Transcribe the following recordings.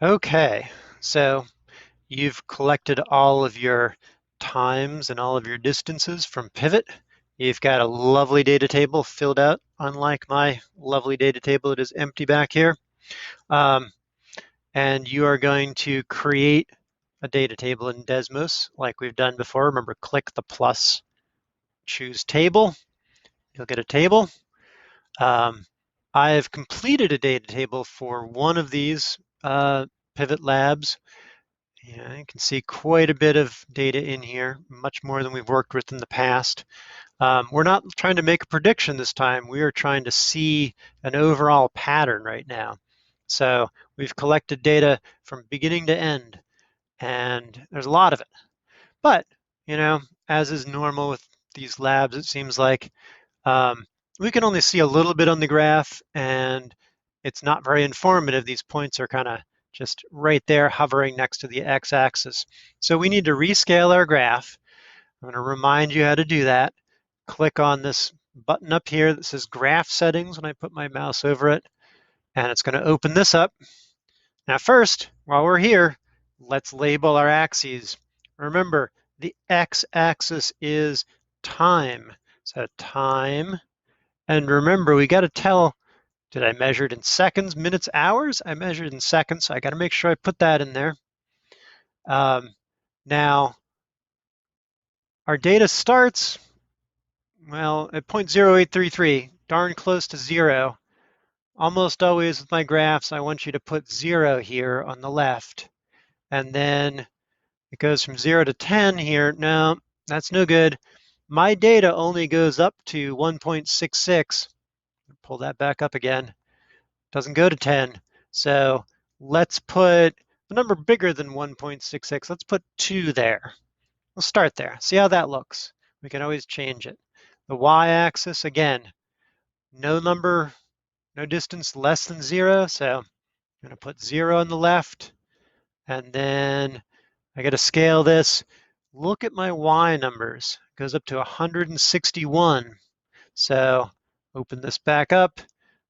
Okay, so you've collected all of your times and all of your distances from Pivot. You've got a lovely data table filled out, unlike my lovely data table that is empty back here. Um, and you are going to create a data table in Desmos like we've done before. Remember, click the plus, choose table. You'll get a table. Um, I have completed a data table for one of these Pivot Labs. Yeah, you can see quite a bit of data in here, much more than we've worked with in the past. We're not trying to make a prediction this time. We are trying to see an overall pattern right now. So we've collected data from beginning to end, and there's a lot of it. But, you know, as is normal with these labs, it seems like um, we can only see a little bit on the graph, and it's not very informative. These points are kind of just right there hovering next to the x-axis. So we need to rescale our graph. I'm going to remind you how to do that. Click on this button up here that says Graph Settings when I put my mouse over it, and it's going to open this up. Now first, while we're here, let's label our axes. Remember, the x-axis is time. So time, and remember, we got to tell, did I measure it in seconds, minutes, hours? I measured in seconds, so I got to make sure I put that in there. Now, our data starts, well, at 0.0833, darn close to zero. Almost always with my graphs, I want you to put 0 here on the left. And then it goes from 0 to 10 here. No, that's no good. My data only goes up to 1.66. Pull that back up again. Doesn't go to 10. So let's put a number bigger than 1.66. Let's put 2 there. We'll start there. See how that looks. We can always change it. The y-axis, again, no number, no distance less than 0. So I'm going to put 0 on the left. And then I got to scale this. Look at my y numbers. It goes up to 161. So open this back up.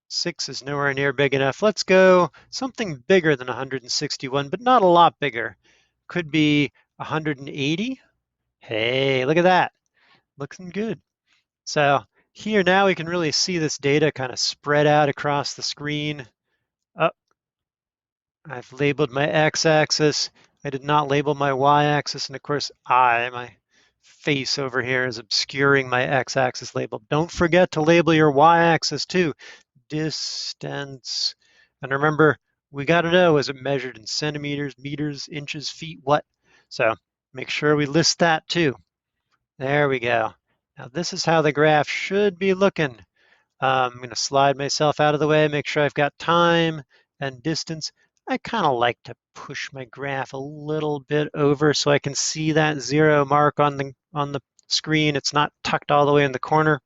6 is nowhere near big enough. Let's go something bigger than 161, but not a lot bigger. Could be 180. Hey, look at that. Looking good. So here now we can really see this data kind of spread out across the screen. Oh, I've labeled my x-axis. I did not label my y-axis, and of course my face over here is obscuring my x-axis label. Don't forget to label your y-axis too. Distance. And remember, we got to know, is it measured in centimeters, meters, inches, feet, what? So make sure we list that too. There we go. Now this is how the graph should be looking. I'm going to slide myself out of the way, make sure I've got time and distance. I kind of like to push my graph a little bit over so I can see that 0 mark on the screen. It's not tucked all the way in the corner.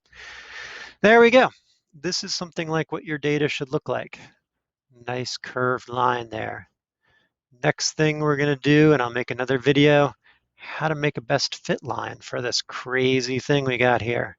There we go. This is something like what your data should look like. Nice curved line there. Next thing we're going to do, and I'll make another video, how to make a best fit line for this crazy thing we got here.